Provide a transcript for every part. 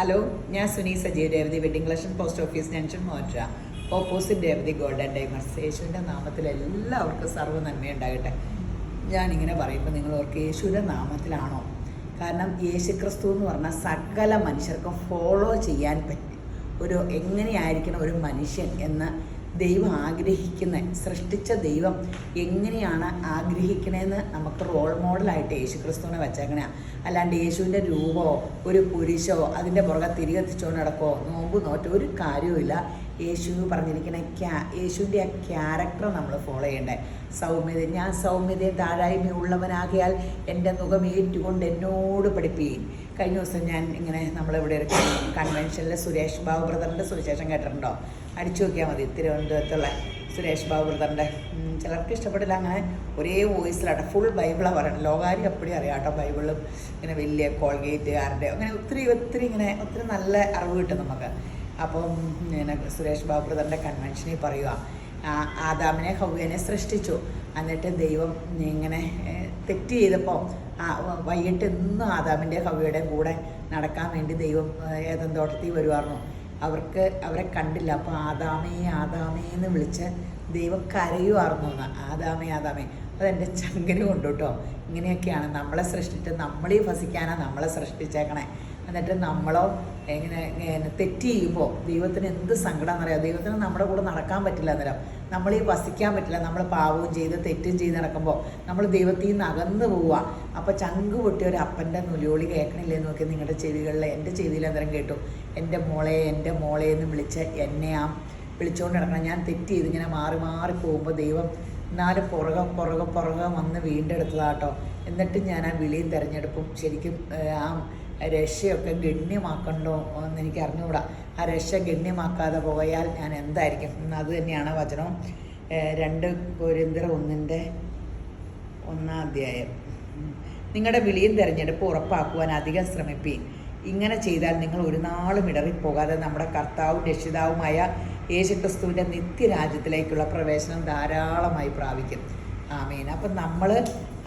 Hello, ഞാൻ Suni Sajeev Revathi, wedding collection, post office junction, മോറ്റ, opposite Revathi gold and diamonds. യേശുവിൻ്റെ നാമത്തിൽ എല്ലാവർക്കും സർവ്വ നന്മയുണ്ടാകട്ടെ. ഞാനിങ്ങനെ പറയുമ്പോൾ നിങ്ങൾ ഓർക്ക് യേശുവിൻ്റെ നാമത്തിലാണോ? കാരണം യേശുക്രിസ്തു എന്ന് പറഞ്ഞാൽ സകല മനുഷ്യർക്കും ഫോളോ ചെയ്യാൻ പറ്റും എങ്ങനെയായിരിക്കണം ഒരു മനുഷ്യൻ എന്ന് ദൈവം സൃഷ്ടിച്ച ദൈവം എങ്ങനെയാണ് ആഗ്രഹിക്കണേന്ന് നമുക്ക് റോൾ മോഡലായിട്ട് യേശുക്രിസ്തുവിനെ വെച്ചേക്കണേ. അല്ലാണ്ട് യേശുവിൻ്റെ രൂപമോ ഒരു കുരിശോ അതിൻ്റെ പുറകെ തിരികെത്തിച്ചുകൊണ്ട് നടക്കോ നോമ്പ് നോറ്റ് ഒരു കാര്യവുമില്ല. യേശു പറഞ്ഞിരിക്കുന്ന യേശുവിൻ്റെ ആ ക്യാരക്ടർ നമ്മൾ ഫോളോ ചെയ്യണ്ടേ. ഞാൻ സൗമ്യതയും താഴായ്മയുള്ളവനാകിയാൽ എൻ്റെ മുഖം ഏറ്റുകൊണ്ട് എന്നോട് പഠിപ്പിക്കുകയും. കഴിഞ്ഞ ദിവസം ഞാൻ ഇങ്ങനെ നമ്മളിവിടെ ഒരു കൺവെൻഷനിൽ സുരേഷ് ബാബു ബ്രദറിൻ്റെ സുവിശേഷം കേട്ടിട്ടുണ്ടോ? അടിച്ചു നോക്കിയാൽ മതി. തിരുവനന്തപുരത്തുള്ള സുരേഷ് ബാബു ബ്രദറിൻ്റെ ചിലർക്ക് ഇഷ്ടപ്പെട്ടില്ല. അങ്ങനെ ഒരേ വോയിസിലാട്ടെ ഫുൾ ബൈബിളാണ് പറയണം. ലോകാരി അപ്പടി അറിയാം കേട്ടോ. ബൈബിളും ഇങ്ങനെ വലിയ കോൾഗേറ്റുകാരുടെ അങ്ങനെ ഒത്തിരി ഇങ്ങനെ ഒത്തിരി നല്ല അറിവ് കിട്ടും നമുക്ക്. അപ്പം ഇങ്ങനെ സുരേഷ് ബാബു ബ്രദറിൻ്റെ കൺവെൻഷനിൽ പറയുക, ആദാമിനെ ഹവ്വനെ സൃഷ്ടിച്ചു. എന്നിട്ട് ദൈവം ഇങ്ങനെ തെറ്റ് ചെയ്തപ്പോൾ വൈകിട്ട് എന്നും ആദാമിൻ്റെ ഹവ്വയുടെയും കൂടെ നടക്കാൻ വേണ്ടി ദൈവം ഏതെങ്കിലും തോട്ടത്തിൽ വരുമായിരുന്നു. അവരെ കണ്ടില്ല. അപ്പോൾ ആദാമേ എന്ന് വിളിച്ച് ദൈവം കരയുമായിരുന്നു എന്ന്. ആദാമേ. അതെൻ്റെ ചങ്കന് കൊണ്ടു കേട്ടോ. ഇങ്ങനെയൊക്കെയാണ് നമ്മളെ സൃഷ്ടിച്ച് നമ്മളീ വസിക്കാനാണ് നമ്മളെ സൃഷ്ടിച്ചേക്കണേ. എന്നിട്ട് നമ്മളോ ഇങ്ങനെ തെറ്റ് ചെയ്യുമ്പോൾ ദൈവത്തിന് എന്ത് സങ്കടം എന്നറിയാം. ദൈവത്തിന് നമ്മുടെ കൂടെ നടക്കാൻ പറ്റില്ല എന്നറിയാം. നമ്മളീ വസിക്കാൻ പറ്റില്ല. നമ്മൾ പാവവും ചെയ്ത് തെറ്റും ചെയ്ത് നടക്കുമ്പോൾ നമ്മൾ ദൈവത്തിൽ നിന്ന് അകന്നു പോവുക. അപ്പോൾ ചങ്ക് പൊട്ടിയ ഒരു അപ്പൻ്റെ നുലിയോളി കേൾക്കണില്ലേ നോക്കി നിങ്ങളുടെ ചെവികളിൽ. എൻ്റെ ചെവിയിൽ അന്നേരം കേട്ടു, എൻ്റെ മോളെ എന്ന് വിളിച്ച് എന്നെ വിളിച്ചുകൊണ്ട് നടക്കണം. ഞാൻ തെറ്റ് ചെയ്ത് ഇങ്ങനെ മാറി പോകുമ്പോൾ ദൈവം എന്നാലും പുറകെ വന്ന് വീണ്ടെടുത്തതാട്ടോ. എന്നിട്ട് ഞാൻ ആ വിളിയും തിരഞ്ഞെടുപ്പും ശരിക്കും രക്ഷയൊക്കെ ഗണ്യമാക്കണ്ടോ എന്ന് എനിക്ക് അറിഞ്ഞുകൂടാ. ആ രക്ഷ ഗണ്യമാക്കാതെ പോയാൽ ഞാൻ എന്തായിരിക്കും? അത് തന്നെയാണ് വചനം. 2 കൊരിന്ത്യർ 1:1. നിങ്ങളുടെ വിളിയും തിരഞ്ഞെടുപ്പ് ഉറപ്പാക്കുവാൻ അധികം ശ്രമിപ്പീൻ. ഇങ്ങനെ ചെയ്താൽ നിങ്ങൾ ഒരു നാളും ഇടറിപ്പോകാതെ നമ്മുടെ കർത്താവും രക്ഷിതാവുമായ യേശുക്രിസ്തുവിൻ്റെ നിത്യരാജ്യത്തിലേക്കുള്ള പ്രവേശനം ധാരാളമായി പ്രാപിക്കും. ആമേൻ. അപ്പം നമ്മൾ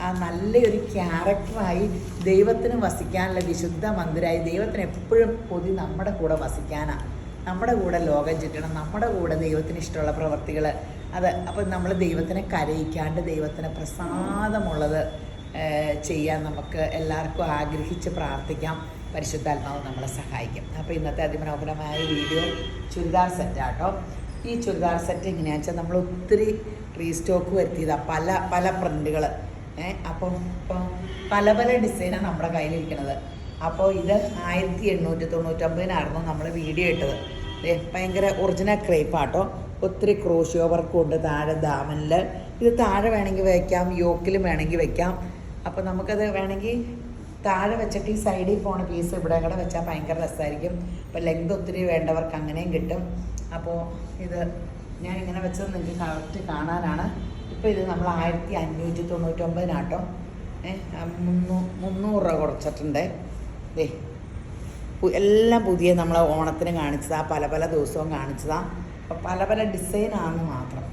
ആ നല്ലൊരു ക്യാരക്ടറായി ദൈവത്തിന് വസിക്കാനുള്ള വിശുദ്ധ മന്ദിരമായി ദൈവത്തിന് എപ്പോഴും കൊതി നമ്മുടെ കൂടെ വസിക്കാനാണ്. നമ്മുടെ കൂടെ ലോകം ചുറ്റണം, നമ്മുടെ കൂടെ ദൈവത്തിന് ഇഷ്ടമുള്ള പ്രവർത്തികൾ അപ്പം നമ്മൾ ദൈവത്തിനെ കരയിക്കാണ്ട് ദൈവത്തിന് പ്രസാദമുള്ളത് ചെയ്യാൻ നമുക്ക് എല്ലാവർക്കും ആഗ്രഹിച്ച് പ്രാർത്ഥിക്കാം. പരിശുദ്ധാത്മാവ് നമ്മളെ സഹായിക്കും. അപ്പോൾ ഇന്നത്തെ അതിമനോഹരമായ വീഡിയോ ചുരിദാർ സെറ്റാട്ടോ. ഈ ചുരിദാർ സെറ്റ് എങ്ങനെയാണെന്ന് വെച്ചാൽ നമ്മൾ ഒത്തിരി റീസ്റ്റോക്ക് വരുത്തിയതാണ്. പല പ്രിൻ്റുകൾ. അപ്പോൾ പല ഡിസൈനാണ് നമ്മുടെ കയ്യിലിരിക്കുന്നത്. അപ്പോൾ ഇത് 1899 നമ്മൾ വീഡിയോ ഇട്ടത്. ഭയങ്കര ഒറിജിനൽ ക്രേപ്പാട്ടോ. ഒത്തിരി ക്രോഷ്യോ വർക്കും ഉണ്ട് താഴെ ദാമനിൽ. ഇത് താഴെ വേണമെങ്കിൽ വയ്ക്കാം, യോക്കിലും വേണമെങ്കിൽ വയ്ക്കാം. അപ്പോൾ നമുക്കത് വേണമെങ്കിൽ താഴെ വെച്ചിട്ട് ഈ സൈഡിൽ പോണ പീസ് ഇവിടെ കൂടെ വെച്ചാൽ ഭയങ്കര രസമായിരിക്കും. അപ്പോൾ ലെങ്ത് ഒത്തിരി വേണ്ടവർക്ക് അങ്ങനെയും കിട്ടും. അപ്പോൾ ഇത് ഞാനിങ്ങനെ വെച്ചത് നിങ്ങൾക്ക് കറക്റ്റ് കാണാനാണ്. ഇപ്പോൾ ഇത് നമ്മൾ 1599 300 രൂപ കുറച്ചിട്ടുണ്ട്. എല്ലാം പുതിയ നമ്മൾ ഓണത്തിന് കാണിച്ചതാണ്, പല ദിവസവും കാണിച്ചതാണ്. അപ്പോൾ പല ഡിസൈനാണെന്ന് മാത്രം.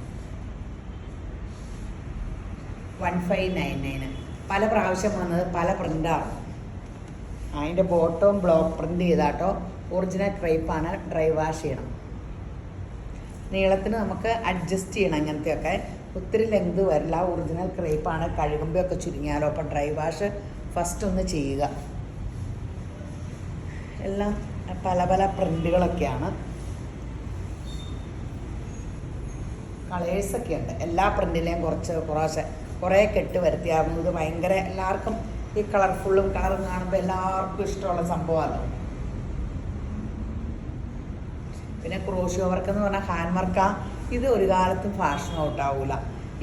1599 പല പ്രാവശ്യം വന്നത് പല പ്രിൻ്റാണ്. അതിൻ്റെ ബോട്ടവും ബ്ലോക്ക് പ്രിൻ്റ് ചെയ്താട്ടോ. ഒറിജിനൽ ക്രേപ്പാണ്. ഡ്രൈ വാഷ് ചെയ്യണം. നീളത്തിന് നമുക്ക് അഡ്ജസ്റ്റ് ചെയ്യണം. അങ്ങനത്തെയൊക്കെ ഒത്തിരി ലെങ്ത് വരില്ല. ഒറിജിനൽ ക്രേപ്പാണ്. കഴുകുമ്പോഴൊക്കെ ചുരുങ്ങിയാലോ. അപ്പം ഡ്രൈ വാഷ് ഫസ്റ്റ് ഒന്ന് ചെയ്യുക. എല്ലാം പല പ്രിൻ്റുകളൊക്കെയാണ്. കളേഴ്സൊക്കെ ഉണ്ട്. എല്ലാ പ്രിൻ്റിലെയും കുറേ കെട്ട് വരുത്തിയായിരുന്നു. ഇത് ഭയങ്കര എല്ലാവർക്കും ഈ കളർഫുള്ളും കളറും കാണുമ്പോൾ എല്ലാവർക്കും ഇഷ്ടമുള്ള സംഭവമാണ്. പിന്നെ ക്രോഷ്യോ വർക്ക് എന്ന് പറഞ്ഞാൽ ഹാൻഡ് വർക്കാണ്. ഇത് ഒരു കാലത്തും ഫാഷൻ ഔട്ടാവില്ല.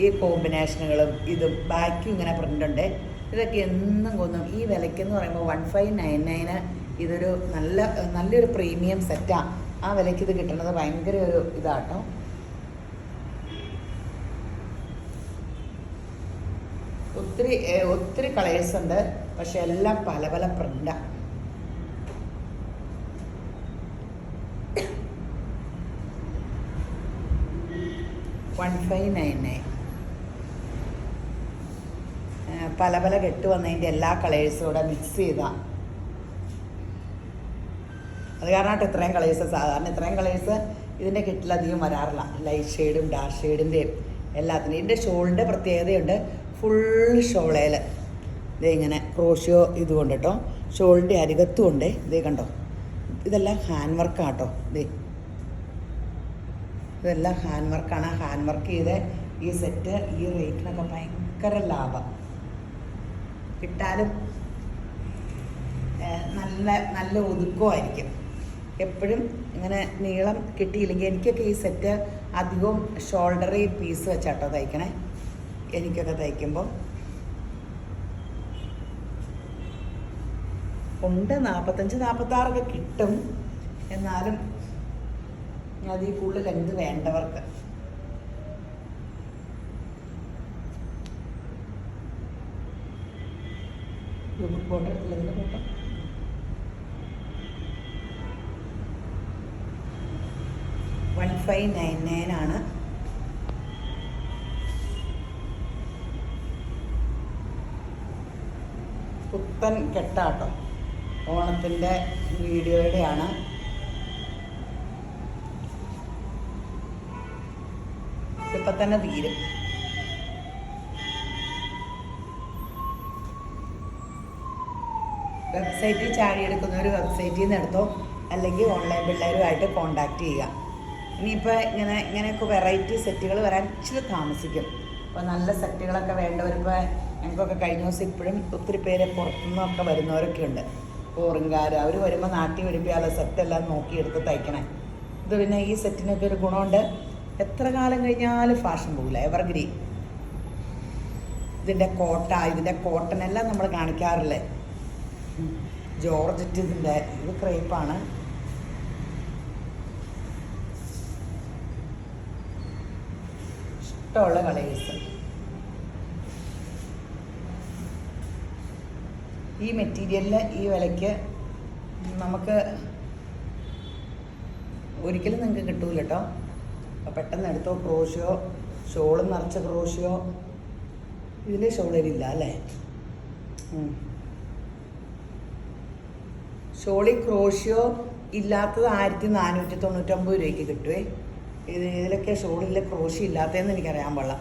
ഈ കോമ്പിനേഷനുകളും ഇതും ബാക്കും ഇങ്ങനെ പ്രിൻ്റുണ്ട്. ഇതൊക്കെ എന്നും കൊന്നും ഈ വിലയ്ക്കെന്ന് പറയുമ്പോൾ 1599 ഇതൊരു നല്ലൊരു പ്രീമിയം സെറ്റാണ്. ആ വിലയ്ക്ക് ഇത് കിട്ടുന്നത് ഭയങ്കര ഒരു ഇതാട്ടോ. ഒത്തിരി കളേഴ്സ് ഉണ്ട്. പക്ഷെ എല്ലാം പല പ്രിൻ്റാണ്. 1599 പല കെട്ട് വന്നതിൻ്റെ എല്ലാ കളേഴ്സും കൂടെ മിക്സ് ചെയ്താൽ അത് കാരണമായിട്ട് ഇത്രയും കളേഴ്സ്, സാധാരണ ഇത്രയും കളേഴ്സ് ഇതിൻ്റെ കിറ്റിലധികം വരാറില്ല. ലൈറ്റ് ഷെയ്ഡും ഡാർക്ക് ഷെയ്ഡിൻ്റെയും എല്ലാത്തിനും. ഇതിൻ്റെ ഷോളിൻ്റെ പ്രത്യേകതയുണ്ട്. ഫുൾ ഷോളേൽ ഇതേ ഇങ്ങനെ ക്രോഷ്യോ ഇതുകൊണ്ട് കേട്ടോ. ഷോളിൻ്റെ അരികത്തും ഉണ്ട്. ഇതേ കണ്ടോ, ഇതെല്ലാം ഹാൻഡ് വർക്കാട്ടോ. ഇതെല്ലാം ഹാൻഡ് വർക്കാണ്. ഹാൻഡ് വർക്ക് ചെയ്ത് ഈ സെറ്റ് ഈ റേറ്റിനൊക്കെ ഭയങ്കര ലാഭം. കിട്ടാനും നല്ല നല്ല ഒതുക്കമായിരിക്കും. എപ്പോഴും ഇങ്ങനെ നീളം കിട്ടിയില്ലെങ്കിൽ, എനിക്കൊക്കെ ഈ സെറ്റ് അധികവും ഷോൾഡറി പീസ് വെച്ചാട്ടോ തയ്ക്കണേ. എനിക്കൊക്കെ തയ്ക്കുമ്പോൾ ഉണ്ട് 45-46 കിട്ടും. എന്നാലും അതിൽ കൂടുതൽ ലെങ്ത് വേണ്ടവർക്ക്. ഫോട്ടോ എടുത്തില്ല, ഫോട്ടോ $1599 പുത്തൻ കെട്ടാട്ടോ. ഓണത്തിൻ്റെ വീഡിയോയുടെയാണ്. ഇപ്പം തന്നെ തീരും. വെബ്സൈറ്റിൽ ചാടിയെടുക്കുന്നവർ വെബ്സൈറ്റിൽ നിന്ന് എടുത്തോ, അല്ലെങ്കിൽ ഓൺലൈൻ പിള്ളേരുമായിട്ട് കോണ്ടാക്ട് ചെയ്യുക. ഇനിയിപ്പോൾ ഇങ്ങനെയൊക്കെ വെറൈറ്റി സെറ്റുകൾ വരാൻ ഇച്ചിരി താമസിക്കും. അപ്പോൾ നല്ല സെറ്റുകളൊക്കെ വേണ്ടവരിപ്പോൾ ഞങ്ങൾക്കൊക്കെ കഴിഞ്ഞ ദിവസം ഇപ്പോഴും ഒത്തിരി പേര് പുറത്തുനിന്നൊക്കെ വരുന്നവരൊക്കെ ഉണ്ട്. ഫോറിൻകാർ അവർ വരുമ്പോൾ നാട്ടിൽ വരുമ്പോൾ ആ സെറ്റെല്ലാം നോക്കിയെടുത്ത് തയ്ക്കണേ. ഇത് പിന്നെ ഈ സെറ്റിനൊക്കെ ഒരു ഗുണമുണ്ട്, എത്ര കാലം കഴിഞ്ഞാലും ഫാഷൻ പോകില്ല, എവർഗ്രീൻ. ഇതിൻ്റെ കോട്ടൺ എല്ലാം നമ്മൾ കാണിക്കാറില്ലേ, ജോർജറ്റ്. ഇത് ക്രേപ്പാണ്. ഇഷ്ടമുള്ള കളേഴ്സ്. ഈ മെറ്റീരിയലിൽ ഈ വിലയ്ക്ക് നമുക്ക് ഒരിക്കലും നിങ്ങൾക്ക് കിട്ടൂല കേട്ടോ. അപ്പോൾ പെട്ടെന്ന് എടുത്തോ. ക്രോഷ്യോ, ഷോളും നിറച്ച ക്രോഷ്യോ. ഇതിൽ ഷോളിലില്ല അല്ലേ? ഷോളി ക്രോഷ്യോ ഇല്ലാത്തത് 1499 രൂപയ്ക്ക് കിട്ടുമേ. ഇതിലൊക്കെ ഷോളിലെ ക്രോഷ്യ ഇല്ലാത്തതെന്ന് എനിക്കറിയാൻ പാടില്ല.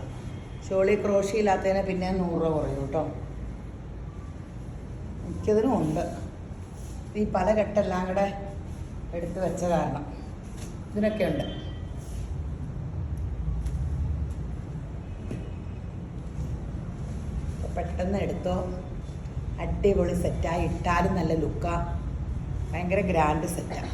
ഷോളി ക്രോഷ്യ ഇല്ലാത്തതിന് പിന്നെ 100 രൂപ കുറയും കേട്ടോ. മിക്കതിനും ഉണ്ട്. ഈ പല കെട്ടെല്ലാം കൂടെ എടുത്ത് വെച്ച കാരണം ഇതിനൊക്കെ ഉണ്ട്. പെട്ടെന്ന് എടുത്തോ. അടിപൊളി സെറ്റായി. ഇട്ടാലും നല്ല ലുക്കാ. ഭയങ്കര ഗ്രാൻഡ് സെറ്റാണ്.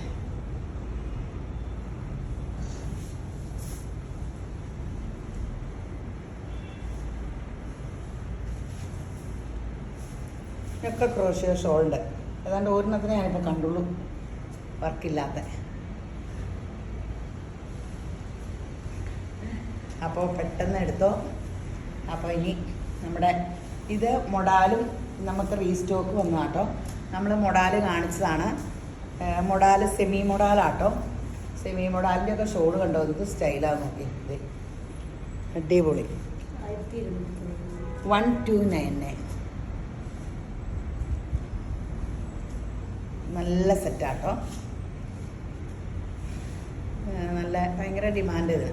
ഒക്കെ ക്രോഷ്യോ ഷോളുണ്ട്. ഏതാണ്ട് ഒരെണ്ണത്തിനെ ഞാനിപ്പോൾ കണ്ടുള്ളൂ വർക്കില്ലാത്ത. അപ്പോൾ പെട്ടെന്ന് എടുത്തോ. അപ്പോൾ ഇനി നമ്മുടെ ഇത് മൊഡാലും നമുക്ക് റീസ്റ്റോക്ക് വന്നു കേട്ടോ. നമ്മൾ മൊഡാൽ കാണിച്ചതാണ്. മൊഡാൽ സെമി മൊഡാലാട്ടോ. സെമി മൊഡാലിൻ്റെ ഒക്കെ ഷോൾ കണ്ടോ, ഇത് സ്റ്റൈലാണ്. നോക്കി, ഇത് അടിപൊളി. 129. നല്ല സെറ്റാട്ടോ. നല്ല ഭയങ്കര ഡിമാൻഡ് ഇത്.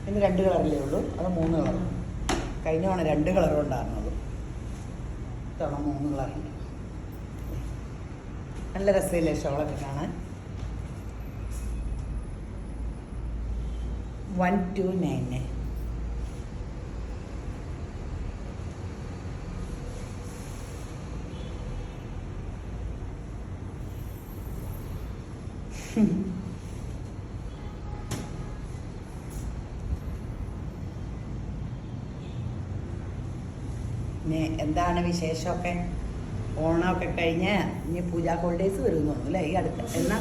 ഇതിന് 2 കളറിലേ ഉള്ളൂ, അത് 3 കളർ. കഴിഞ്ഞ തവണ 2 കളറും ഉണ്ടായിരുന്നുള്ളൂ, ഇത്തവണ 3 കളറുണ്ട്. നല്ല രസമില്ലേ ഷോളൊക്കെ കാണാൻ? 129. പിന്നെ എന്താണ് വിശേഷമൊക്കെ? ഓണമൊക്കെ കഴിഞ്ഞ് ഇനി പൂജാ ഹോളിഡേയ്സ് വരുമെന്ന് തോന്നുന്നു അല്ലേ? ഈ അടുത്ത് എന്നാ?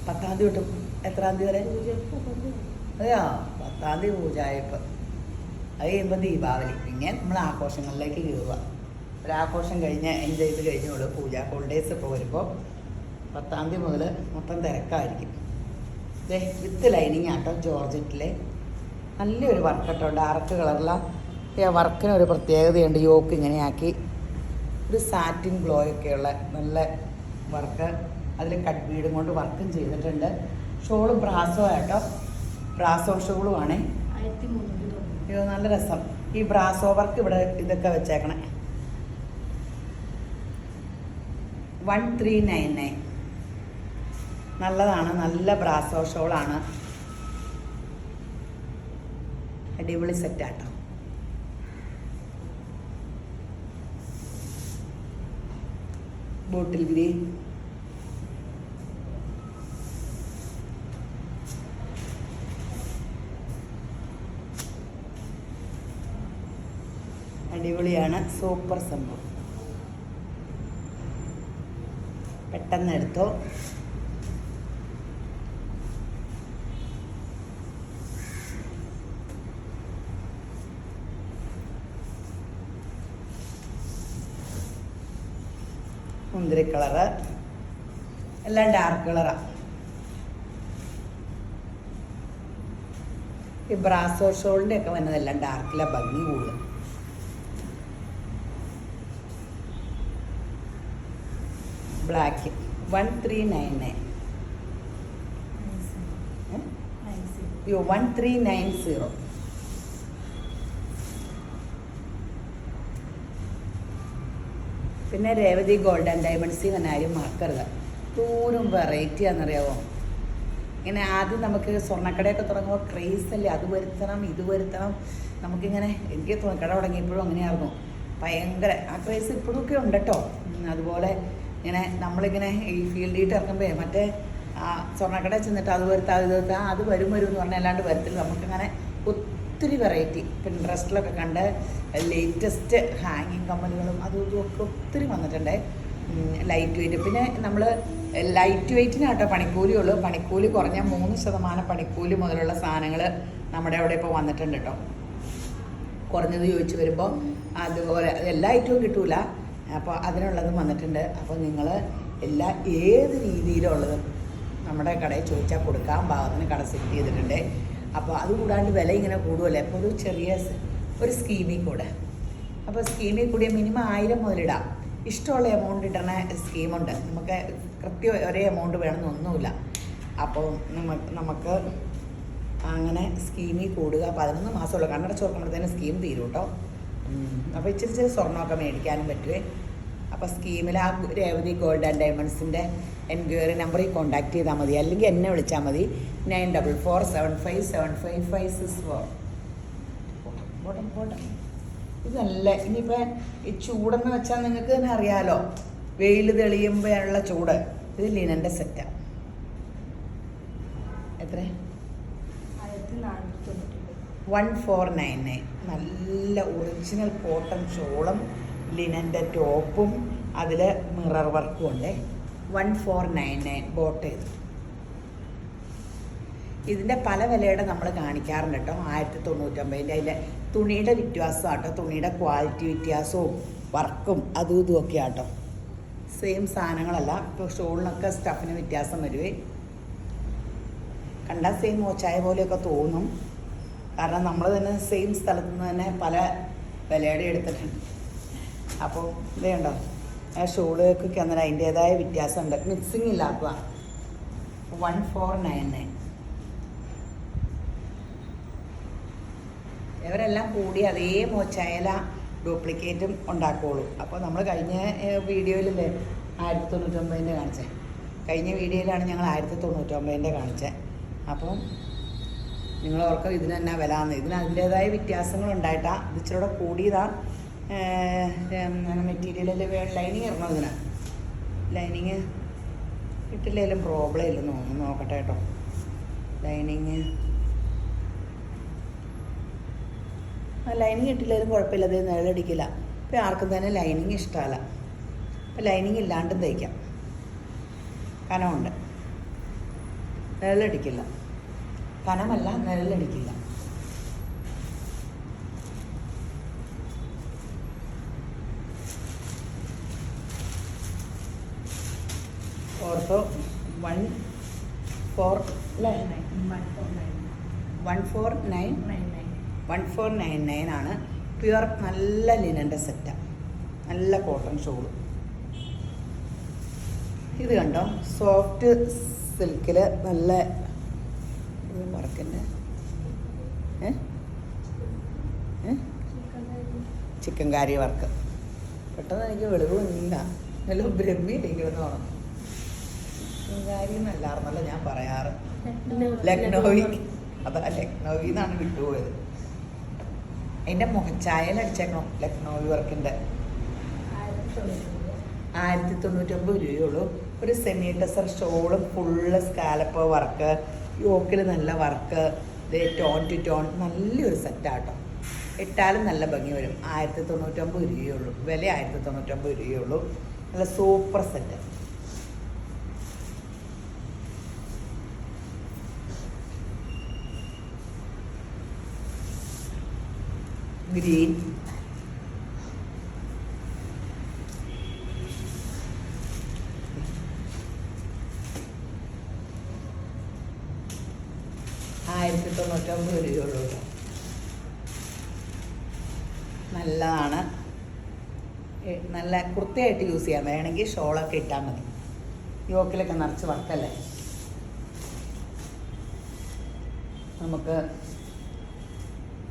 10-ാം തീയതി തൊട്ട് എത്രാം തീയതി വരെ? അതെയോ, 10-ാം തീയതി പൂജായപ്പ്. അത് കഴിയുമ്പോൾ ദീപാവലി. പിന്നെ നമ്മൾ ആഘോഷങ്ങളിലേക്ക് കയറുക. ഒരാഘോഷം കഴിഞ്ഞ് എൻജോയ് ചെയ്ത് കഴിഞ്ഞോളൂ. പൂജാ ഹോളിഡേയ്സ് ഇപ്പോൾ വരുമ്പോൾ 10-ാം തീയതി മുതൽ മൊത്തം തിരക്കായിരിക്കും. വിത്ത് ലൈനിങ് ആട്ടോ, ജോർജറ്റിലെ നല്ലൊരു വർക്ക് കേട്ടോ. ഡാർക്ക് കളറിലാണ്. വർക്കിനൊരു പ്രത്യേകതയുണ്ട്. യോക്ക് ഇങ്ങനെയാക്കി ഒരു സാറ്റിൻ ഗ്ലോയൊക്കെയുള്ള നല്ല വർക്ക്. അതിൽ കട്ട് ബീഡും കൊണ്ട് വർക്കും ചെയ്തിട്ടുണ്ട്. ഷോള് ബ്രാസോ ആട്ടോ, ബ്രാസോ ഷോളുമാണ്. അയ്യോ നല്ല രസം. ഈ ബ്രാസോ വർക്ക് ഇവിടെ ഇതൊക്കെ വെച്ചേക്കണേ. 1399. നല്ലതാണ്, നല്ല ബ്രാസോ ഷോളാണ്. അടിപൊളി സെറ്റാട്ടോ. ബോട്ടിൽ ഗ്രീൻ, അടിപൊളിയാണ്, സൂപ്പർ സംഭവം. പെട്ടെന്ന് എടുത്തോ. മുന്തിരി കളറ്, എല്ലാം ഡാർക്ക് കളറാണ്. ഈ ബ്രാസോ ഷോളിൻ്റെ ഒക്കെ വന്നതെല്ലാം ഡാർക്കിലെ ഭംഗി കൂടുതൽ. ബ്ലാക്ക് 1399. 1390. പിന്നെ രേവതി ഗോൾഡ് ആൻഡ് ഡയമണ്ട്സ് എന്നാരും മറക്കരുത്. ദൂരം വെറൈറ്റി ആണെന്നറിയാമോ. ഇങ്ങനെ ആദ്യം നമുക്ക് സ്വർണ്ണക്കടയൊക്കെ തുടങ്ങുമ്പോൾ ക്രേസ് അല്ലേ, അത് വരുത്തണം ഇത് വരുത്തണം. നമുക്കിങ്ങനെ എനിക്ക് കട തുടങ്ങിയപ്പോഴും അങ്ങനെയായിരുന്നു, ഭയങ്കര ആ ക്രേസ് ഇപ്പോഴൊക്കെ ഉണ്ട് കേട്ടോ. അതുപോലെ ഇങ്ങനെ നമ്മളിങ്ങനെ ഈ ഫീൽഡിയിട്ട് ഇറങ്ങുമ്പോൾ മറ്റേ സ്വർണ്ണക്കട ചെന്നിട്ട് അത് വരുത്താം ഇത് വരുത്താം അത് വരും എന്ന് പറഞ്ഞാൽ അല്ലാണ്ട് വരത്തില്ല. നമുക്കിങ്ങനെ ഒത്തിരി വെറൈറ്റി പിൻട്രസ്റ്റിലൊക്കെ കണ്ട് ലേറ്റസ്റ്റ് ഹാങ്ങിങ് കമ്മലുകളും അതും ഇതുമൊക്കെ ഒത്തിരി വന്നിട്ടുണ്ട്. ലൈറ്റ് വെയ്റ്റ്, പിന്നെ നമ്മൾ ലൈറ്റ് വെയ്റ്റിനാട്ടോ പണിക്കൂലിയുള്ളൂ. പണിക്കൂലി കുറഞ്ഞ 3% പണിക്കൂലി മുതലുള്ള സാധനങ്ങൾ നമ്മുടെ അവിടെ ഇപ്പോൾ വന്നിട്ടുണ്ട് കേട്ടോ. കുറഞ്ഞത് ചോദിച്ചു വരുമ്പോൾ അതുപോലെ എല്ലാ ഐറ്റവും കിട്ടൂല, അപ്പോൾ അതിനുള്ളതും വന്നിട്ടുണ്ട്. അപ്പോൾ നിങ്ങൾ ഏത് രീതിയിലുള്ളതും നമ്മുടെ കടയിൽ ചോദിച്ചാൽ കൊടുക്കാൻ പാകത്തിന് കട സെറ്റ് ചെയ്തിട്ടുണ്ട്. അപ്പോൾ അതുകൂടാണ്ട് വില ഇങ്ങനെ കൂടുമല്ലേ, അപ്പോൾ ഒരു ചെറിയ ഒരു സ്കീമിൽ കൂടെ. അപ്പോൾ സ്കീമിൽ കൂടി മിനിമം 1000 മുതലിടാം. ഇഷ്ടമുള്ള എമൗണ്ട് ഇടുന്ന സ്കീമുണ്ട്. നമുക്ക് കൃത്യം ഒരേ എമൗണ്ട് വേണമെന്നൊന്നുമില്ല. അപ്പോൾ നമുക്ക് അങ്ങനെ സ്കീമിൽ കൂടുക. 11 മാസമുള്ള കണ്ണടച്ച് നോക്കുമ്പോഴത്തേനും സ്കീം തീരും കേട്ടോ. അപ്പോൾ ഇച്ചിരി സ്വർണ്ണമൊക്കെ മേടിക്കാനും പറ്റുമേ. അപ്പോൾ സ്കീമിൽ ആ രേവതി ഗോൾഡ് ആൻഡ് ഡയമണ്ട്സിൻ്റെ എൻക്വയറി നമ്പറിൽ കോൺടാക്ട് ചെയ്താൽ മതി, അല്ലെങ്കിൽ എന്നെ വിളിച്ചാൽ മതി. 9447575564. ഇത് നല്ല, ഇനിയിപ്പോൾ ഈ ചൂടെന്ന് വെച്ചാൽ നിങ്ങൾക്ക് തന്നെ അറിയാമല്ലോ, വെയിൽ തെളിയുമ്പോഴുള്ള ചൂട്. ഇത് ലിനൻ്റെ സെറ്റാണ്. എത്ര? 1499. നല്ല ഒറിജിനൽ കോട്ടൺ ഷോളും ലിനൻ്റെ ടോപ്പും അതിൽ മിറർ വർക്കും ഉണ്ട്. 1499 ബോട്ട് ചെയ്തു. ഇതിൻ്റെ പല വിലയുടെ നമ്മൾ കാണിക്കാറുണ്ട് കേട്ടോ. 1099. അതിൻ്റെ തുണിയുടെ വ്യത്യാസം ആട്ടോ, തുണിയുടെ ക്വാളിറ്റി വ്യത്യാസവും വർക്കും അതും ഇതുമൊക്കെ ആട്ടോ. സെയിം സാധനങ്ങളല്ല. ഇപ്പോൾ ഷോളിനൊക്കെ സ്റ്റഫിന് വ്യത്യാസം വരുവേ. കണ്ടാൽ സെയിം മോച്ചായ പോലെയൊക്കെ തോന്നും, കാരണം നമ്മൾ തന്നെ സെയിം സ്ഥലത്തു നിന്ന് തന്നെ പല വിലയുടെ എടുത്തിട്ടുണ്ട്. അപ്പോൾ ഇതേ ഉണ്ടോ, ആ ഷോളുകൾക്കൊക്കെ അന്നേരം അതിൻ്റേതായ വ്യത്യാസമുണ്ട്, മിക്സിങ് ഇല്ലാത്ത. 1499. ഇവരെല്ലാം കൂടി അതേ മോച്ചായാല ഡ്യൂപ്ലിക്കേറ്റും ഉണ്ടാക്കുകയുള്ളൂ. അപ്പോൾ നമ്മൾ കഴിഞ്ഞ വീഡിയോയിലല്ലേ 1099 കാണിച്ചത്. കഴിഞ്ഞ വീഡിയോയിലാണ് ഞങ്ങൾ 1099 കാണിച്ചത്. അപ്പം നിങ്ങൾ ഓർക്കും ഇതിന് തന്നെ വില എന്ന്. ഇതിന് അതിൻ്റേതായ വ്യത്യാസങ്ങളുണ്ടായിട്ടാ. ഇത് ഇച്ചിരി കൂടിയതാണ്. മെറ്റീരിയലിൽ ലൈനിങ് ഇറങ്ങണം. ഇതിന് ലൈനിങ് ഇട്ടില്ലെങ്കിലും പ്രോബ്ലം ഇല്ലെന്ന് തോന്നുന്നു. നോക്കട്ടെ കേട്ടോ. ലൈനിങ് ഇട്ടില്ലെങ്കിലും കുഴപ്പമില്ല, അത് നിഴലടിക്കില്ല. ഇപ്പം ആർക്കും തന്നെ ലൈനിങ് ഇഷ്ടമല്ല. ഇപ്പം ലൈനിങ് ഇല്ലാണ്ടും തയ്ക്കാം, കനമുണ്ട്, നിഴലടിക്കില്ല. കനമല്ല, നിഴലടിക്കില്ല. ഓർത്തോ 1499 ആണ്. പ്യുവർ നല്ല ലിനൻ്റെ സെറ്റാണ്, നല്ല കോട്ടൺ ഷോള്. ഇത് കണ്ടോ, സോഫ്റ്റ് സിൽക്കിൽ നല്ല വർക്കിൻ്റെ ചിക്കൻ കാരി വർക്ക്. പെട്ടെന്ന് എനിക്ക് വെളിവില്ല, നല്ല ബ്രഹ്മിയിലേക്കെന്ന് തോന്നുന്നു. ചിക്കൻ കാരി എന്നല്ലായിരുന്നല്ലോ ഞാൻ പറയാറ്, ലക്നൗവി. അതാ ലക്നൗവി എന്നാണ് വിട്ടുപോയത്. അതിൻ്റെ മുഖച്ചായലടിച്ചേക്കണം ലക്നൗവി വർക്കിൻ്റെ. 1099 രൂപയുള്ളൂ. ഒരു സെമി ടെസർ ഷോളും ഫുള്ള് സ്കാലപ്പ് വർക്ക്, യോക്കിൽ നല്ല വർക്ക്, ടോൺ ടു ടോൺ, നല്ലൊരു സെറ്റാട്ടോ. ഇട്ടാലും നല്ല ഭംഗി വരും. 1099 രൂപയുള്ളൂ. വില 1099 രൂപയുള്ളൂ. നല്ല സൂപ്പർ സെറ്റ്. ഗ്രീൻ, രൂപയുള്ളൂ. നല്ലതാണ്, നല്ല കുർത്തയായിട്ട് യൂസ് ചെയ്യാൻ. വേണമെങ്കിൽ ഷോളൊക്കെ ഇട്ടാൽ മതി. യോക്കിലൊക്കെ നിറച്ച് വർക്കല്ലേ, നമുക്ക്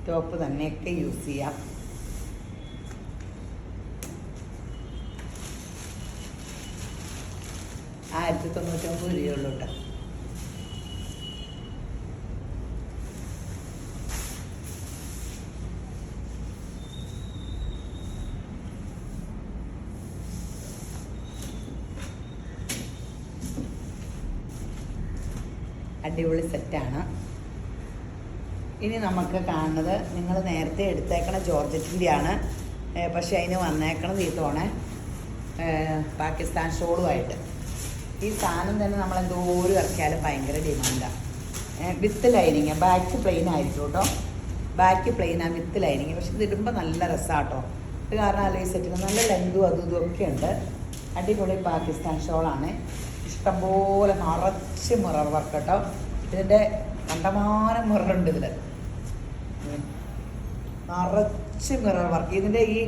ടോപ്പ് തന്നെയൊക്കെ യൂസ് ചെയ്യാം. രൂപയുള്ളൂ കേട്ടോ. അടിപൊളി സെറ്റാണ്. ഇനി നമുക്ക് കാണുന്നത്, നിങ്ങൾ നേരത്തെ എടുത്തേക്കണ ജോർജറ്റിൻ്റെയാണ്, പക്ഷേ അതിന് വന്നേക്കണത് ഈ തോണെ പാകിസ്ഥാൻ ഷോളുമായിട്ട്. ഈ സാധനം തന്നെ നമ്മളെന്തോരം ഇറക്കിയാലും ഭയങ്കര ഡിമാൻഡാണ്. വിത്ത് ലൈനിങ്, ബാക്ക് പ്ലെയിൻ ആയിരിക്കും കേട്ടോ. ബാക്ക് പ്ലെയിനാണ്, വിത്ത് ലൈനിങ്. പക്ഷെ ഇത് ഇടുമ്പോൾ നല്ല രസമാട്ടോ. ഇത് കാരണം അല്ലെങ്കിൽ സെറ്റിന് നല്ല ലെങ്തും അതും ഇതും ഒക്കെ ഉണ്ട്. അടിപൊളി പാകിസ്ഥാൻ ഷോളാണ്. ഇഷ്ടംപോലെ നിറച്ച് മിറർ വർക്ക് കേട്ടോ. ഇതിൻ്റെ കണ്ടമാനം മിററുണ്ട് ഇതിൽ, നിറച്ച് മിറർ വർക്ക്. ഇതിൻ്റെ ഈ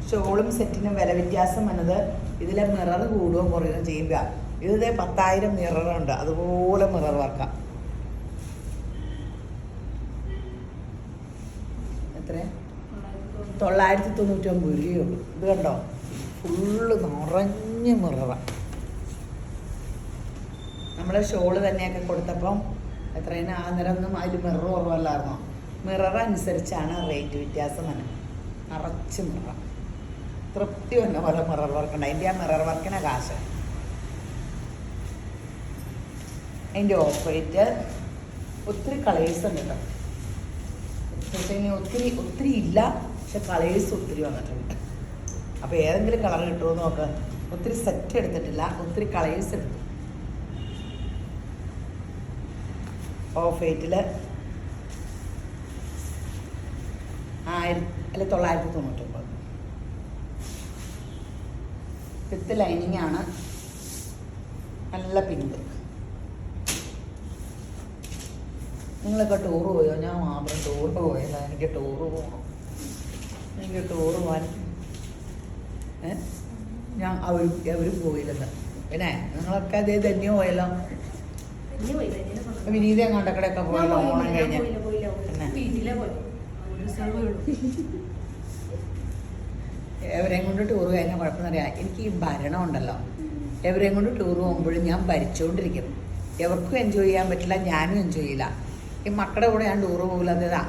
ഷോളും സെറ്റിനും വില വ്യത്യാസം വന്നത് ഇതിലെ മിറർ കൂടുകയോ കുറയുകയോ ചെയ്യുക. ഇതിൻ്റെ 10,000 മിററുണ്ട്, അതുപോലെ മിറർ വർക്കാണ്. എത്ര? 999 രൂപയുള്ളൂ. ഇത് കണ്ടോ, ഫുള്ള് നിറഞ്ഞ് മിററാണ്. നമ്മൾ ഷോള് തന്നെയൊക്കെ കൊടുത്തപ്പം എത്രയാണ് ആ നിരൊന്നും അതിൽ മിറർ കുറവല്ലായിരുന്നോ? മിറർ അനുസരിച്ചാണ് റേറ്റ് വ്യത്യാസം തന്നെ. നിറച്ച് മിറർ, തൃപ്തി വന്ന പോലെ മിറർ വർക്ക് ഉണ്ട്. അതിൻ്റെ ആ മിറർ വർക്കിന് കാശ്. അതിൻ്റെ ഓഫ് റേറ്റ് ഒത്തിരി കളേഴ്സ് ഉണ്ട് കേട്ടോ. പക്ഷേ ഒത്തിരി ഇല്ല, പക്ഷെ കളേഴ്സ് ഒത്തിരി വന്നിട്ടുണ്ട്. അപ്പോൾ ഏതെങ്കിലും കളർ കിട്ടുമോ നോക്ക്. ഒത്തിരി സെറ്റ് എടുത്തിട്ടില്ല, ഒത്തിരി കളേഴ്സ് എടുത്തു. ഓഫ് റേറ്റിൽ 999. വിത്ത് ലൈനിങ് ആണ്, നല്ല പിങ്ക്. നിങ്ങളൊക്കെ ടൂറ് പോയോ? ഞാൻ മാത്രം ടൂറ് പോയില്ല. എനിക്ക് ടൂറ് പോകണം. എനിക്ക് ടൂറ് പോകാൻ ഞാൻ അവരും പോയില്ലെന്ന്. പിന്നെ നിങ്ങളൊക്കെ അതേ ധന്യം പോയല്ലോ. വിനീത കണ്ടക്കടയൊക്കെ പോയല്ലോ ഓണം കഴിഞ്ഞ്. എവരെയും കൊണ്ട് ടൂർ കഴിഞ്ഞാൽ കുഴപ്പമെന്നറിയാം. എനിക്ക് ഈ ഭരണം ഉണ്ടല്ലോ, എവരെയും കൊണ്ട് ടൂർ പോകുമ്പോഴും ഞാൻ ഭരിച്ചുകൊണ്ടിരിക്കും. എവർക്കും എൻജോയ് ചെയ്യാൻ പറ്റില്ല, ഞാനും എൻജോയ് ചെയ്യില്ല. ഈ മക്കളുടെ കൂടെ ഞാൻ ടൂറ് പോകില്ല. അതേതാ,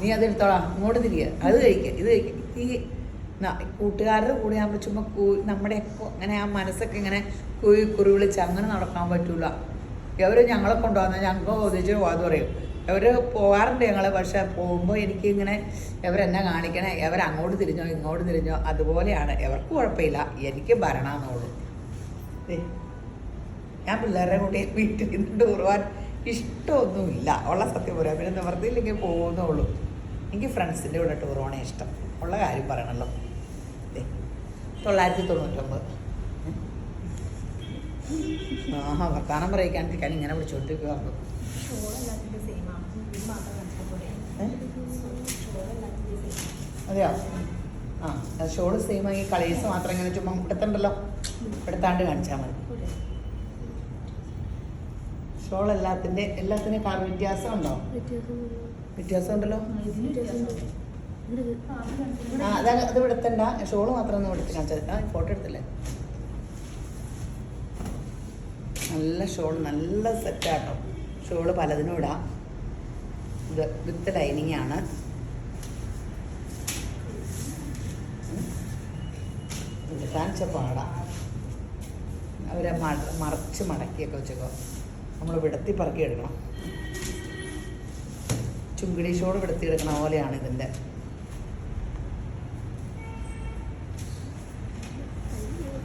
നീ അതെടുത്തോളാം, ഇങ്ങോട്ട് തിരികെ, അത് കഴിക്കുക, ഇത് കഴിക്കുക. ഈ കൂട്ടുകാരുടെ കൂടെ ആകുമ്പോൾ ചുമ്മാ നമ്മുടെ അങ്ങനെ ആ മനസ്സൊക്കെ ഇങ്ങനെ കുറി വിളിച്ച് അങ്ങനെ നടക്കാൻ പറ്റൂല. ഇവർ ഞങ്ങളെ കൊണ്ടുവന്നാൽ ഞങ്ങൾക്ക് ഒതിച്ച് പോകാമെന്ന് പറയും. ഇവർ പോകാറുണ്ട് ഞങ്ങൾ. പക്ഷെ പോകുമ്പോൾ എനിക്കിങ്ങനെ ഇവരെന്നെ കാണിക്കണേ, ഇവരങ്ങോട്ട് തിരിഞ്ഞോ ഇങ്ങോട്ട് തിരിഞ്ഞോ, അതുപോലെയാണ്. ഇവർക്ക് കുഴപ്പമില്ല, എനിക്ക് ഭരണമെന്നുള്ളൂ. ഞാൻ പിള്ളേരുടെ കൂട്ടി വീട്ടിൽ നിന്ന് ടൂർ പോകാൻ ഇഷ്ടമൊന്നുമില്ല, ഉള്ള സത്യം പറയാം. പിന്നെ നിവർത്തിയില്ലെങ്കിൽ പോകുന്നുള്ളൂ. എനിക്ക് ഫ്രണ്ട്സിൻ്റെ കൂടെ ടൂർ പോകണേ ഇഷ്ടം. ഉള്ള കാര്യം പറയണല്ലോ. 999. വർത്താനം പറയിക്കാണ്ടിരിക്കാൻ ഇങ്ങനെ വിളിച്ചോണ്ടിരിക്കുവായിരുന്നു. അതെയോ? ഷോള് സെയിം ആയി, കളേഴ്സ് മാത്രം ഇങ്ങനെ ചുമ്മാ എടുത്തണ്ടല്ലോ, എടുത്താണ്ട് കാണിച്ചാൽ മതി. ഷോൾ എല്ലാത്തിൻ്റെയും കളർ വ്യത്യാസം ഉണ്ടോ? വ്യത്യാസം ഉണ്ടല്ലോ. അത് എടുത്തണ്ട, ഷോള് മാത്രം ഒന്ന് എടുത്തില്ല. ഫോട്ടോ എടുത്തില്ലേ? നല്ല ഷോൾ, നല്ല സെറ്റാട്ടോ. ഷോള് പലതിനും ഇടാം. ഇത് വിത്ത് ലൈനിങ് ആണ്. കാണിച്ച പാടാം. അവരെ മറച്ച് മടക്കിയൊക്കെ വെച്ചേക്കോ. നമ്മൾ വിടത്തി പറക്കി എടുക്കണം. ചുങ്കിടി ഷോൾ വിടത്തി എടുക്കണ പോലെയാണ് ഇതിൻ്റെ.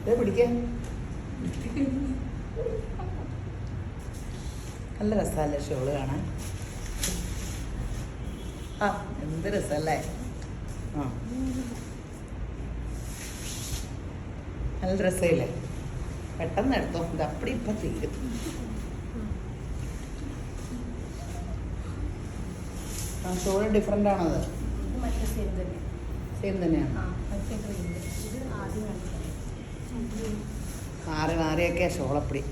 ഇത് പിടിക്കേ. നല്ല രസമല്ലേ ഷോള് കാണാൻ? ആ എന്ത് രസമല്ലേ? ആ നല്ല ഡ്രസ്സല്ലേ? പെട്ടെന്ന് എടുത്തോ. ഇത് അപ്പടി ഇപ്പം തീരും. ആ ഷോള് ഡിഫറെൻ്റ് ആണത്. സെയിം തന്നെയാണ്. മാറിയൊക്കെയാ ഷോളപ്പടി.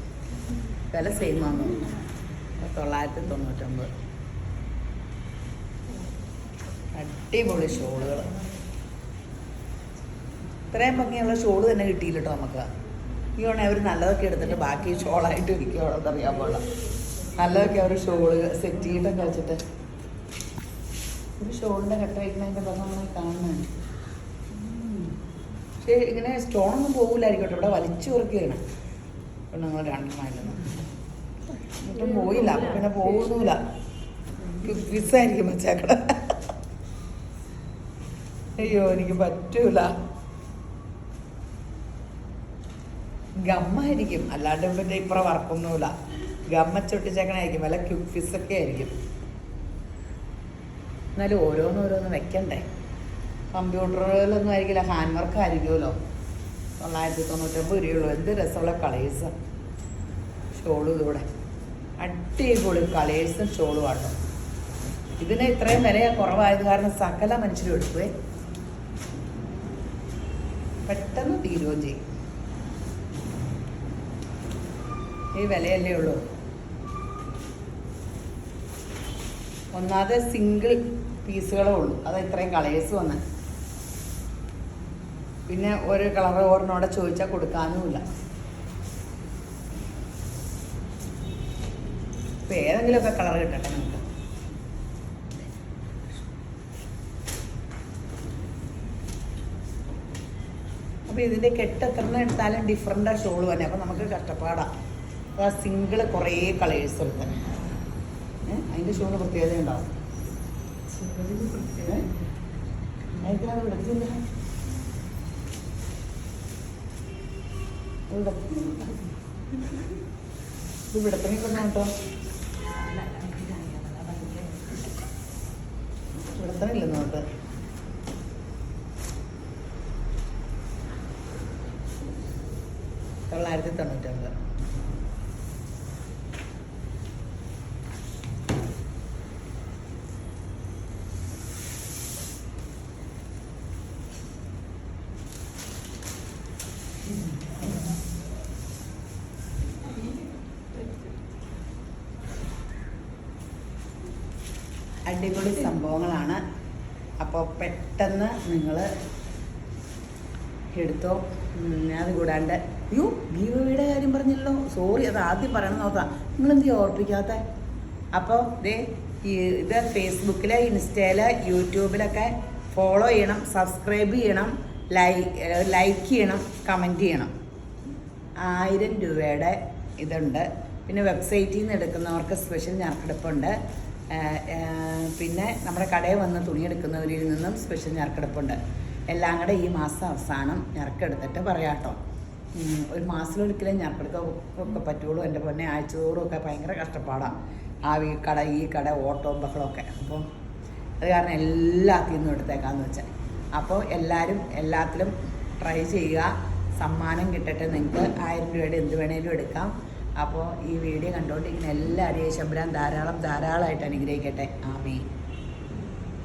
വില സെയിം ആണെന്ന് തോന്നുന്നു. 999. അടിപൊളി ഷോളുകൾ. ഇത്രയും ഭംഗിയുള്ള ഷോള് തന്നെ കിട്ടിയില്ല കേട്ടോ നമുക്ക്. ഈ വേണേൽ അവർ നല്ലതൊക്കെ എടുത്തിട്ട് ബാക്കി ഷോളായിട്ട് ഇരിക്കുവാണെന്ന് അറിയാൻ പാടില്ല. നല്ലതൊക്കെ അവർ ഷോള് സെറ്റ് ചെയ്തിട്ടൊക്കെ വെച്ചിട്ട് ഒരു ഷോളിൻ്റെ കട്ട വയ്ക്കുന്നതിൻ്റെ ഭംഗി നമ്മൾ കാണുന്നുണ്ട്. പക്ഷേ ഇങ്ങനെ സ്റ്റോണൊന്നും പോകില്ലായിരിക്കട്ടെ. ഇവിടെ വലിച്ചു കുറയ്ക്കുകയാണ്. ഇപ്പം നിങ്ങൾ രണ്ടെണ്ണമായിരുന്നു ഇപ്പം പോയില്ല. അപ്പം പിന്നെ പോകുന്നില്ല. ക്വിസായിരിക്കും വെച്ചേക്കട. അയ്യോ എനിക്ക് പറ്റൂല. ഗമ്മായിരിക്കും, അല്ലാണ്ട് പിന്നെ ഇപ്പുറം വർക്കൊന്നുമില്ല. ഗമ്മ ചൊട്ടിച്ചേക്കണായിരിക്കും. വല്ല ക്യുക്ക് ഫിസൊക്കെ ആയിരിക്കും. എന്നാലും ഓരോന്നോരോന്ന് വെക്കണ്ടേ. കമ്പ്യൂട്ടറുകളിലൊന്നും ആയിരിക്കില്ല, ഹാൻഡ് വർക്ക് ആയിരിക്കുമല്ലോ. 999 രൂപയുള്ളൂ. എന്ത് രസമുള്ള കളേഴ്സാണ്. ഷോളും ഇതൂടെ അടിപൊളി കളേഴ്സും ഷോളും ആട്ടോ. ഇതിന് ഇത്രയും വില കുറവായത് കാരണം സകല മനുഷ്യരും എടുക്കുവേ. പെട്ടെന്ന് തീരുകയും ചെയ്യും. ഈ വിലയല്ലേ ഉള്ളൂ. ഒന്നാമത് സിംഗിൾ പീസുകളേ ഉള്ളൂ. അത് ഇത്രയും കളേഴ്സ് വന്ന്. പിന്നെ ഒരു കളർ ഓർണോടെ ചോദിച്ചാൽ കൊടുക്കാനുമില്ല. ഇപ്പം ഏതെങ്കിലുമൊക്കെ കളർ കിട്ടട്ടെ നമുക്ക്. അപ്പോൾ ഇതിൻ്റെ കെട്ട് എത്ര എടുത്താലും ഡിഫറെൻ്റ് ഷോള് തന്നെ. അപ്പോൾ നമുക്ക് കഷ്ടപ്പാടാണ്. അപ്പോൾ ആ സിംഗിള് കുറേ കളേഴ്സ് ഉണ്ട്. അതിൻ്റെ ഷോളിന് പ്രത്യേകത ഉണ്ടാവും. അതിനത് വിടത്തില്ല. ഇത് വിടത്തണി കൊണ്ടോ കേട്ടോ. വിടത്തണില്ലെന്നോ കേട്ടോ. $999. അടിപൊളി സംഭവങ്ങളാണ്. അപ്പോൾ പെട്ടെന്ന് നിങ്ങൾ എടുത്തോ. അത് കൂടാണ്ട് അയ്യോ ഗീവയുടെ കാര്യം പറഞ്ഞല്ലോ, സോറി, അത് ആദ്യം പറയണം നോക്കാം. നിങ്ങളെന്ത് ഓർപ്പിക്കാത്ത? അപ്പോൾ ഇത് ഫേസ്ബുക്കിൽ, ഇൻസ്റ്റയിൽ, യൂട്യൂബിലൊക്കെ ഫോളോ ചെയ്യണം, സബ്സ്ക്രൈബ് ചെയ്യണം, ലൈക്ക് ചെയ്യണം, കമൻറ്റ് ചെയ്യണം. 1000 രൂപയുടെ ഇതുണ്ട്. പിന്നെ വെബ്സൈറ്റിൽ നിന്ന് എടുക്കുന്നവർക്ക് സ്പെഷ്യൽ ഞെറുക്കെടുപ്പുണ്ട്. പിന്നെ നമ്മുടെ കടയിൽ വന്ന് തുണിയെടുക്കുന്നവരിൽ നിന്നും സ്പെഷ്യൽ ഞെറുക്കെടുപ്പുണ്ട്. എല്ലാം കൂടെ ഈ മാസം അവസാനം ഞെറുക്കെടുത്തിട്ട് പറയാട്ടോ. ഒരു മാസത്തിലൊരിക്കലേ ഞെറുക്കെടുക്കൊക്കെ പറ്റുള്ളൂ. എൻ്റെ പൊന്നെ ആഴ്ചതോറുമൊക്കെ ഭയങ്കര കഷ്ടപ്പാടാണ്. ഈ കട ഓട്ടവും ബഹളമൊക്കെ. അപ്പോൾ അത് കാരണം എല്ലാത്തിൽ നിന്നും എടുത്തേക്കാന്ന് വെച്ചാൽ. അപ്പോൾ എല്ലാവരും എല്ലാത്തിലും ട്രൈ ചെയ്യുക. സമ്മാനം കിട്ടട്ടെ. നിങ്ങൾക്ക് 1000 രൂപയുടെ എന്ത് വേണേലും എടുക്കാം. അപ്പോൾ ഈ വീഡിയോ കണ്ടുകൊണ്ടിരിക്കുന്ന എല്ലാവരെയും ശമ്പരാൻ ധാരാളമായിട്ട് അനുഗ്രഹിക്കട്ടെ. ആമീൻ.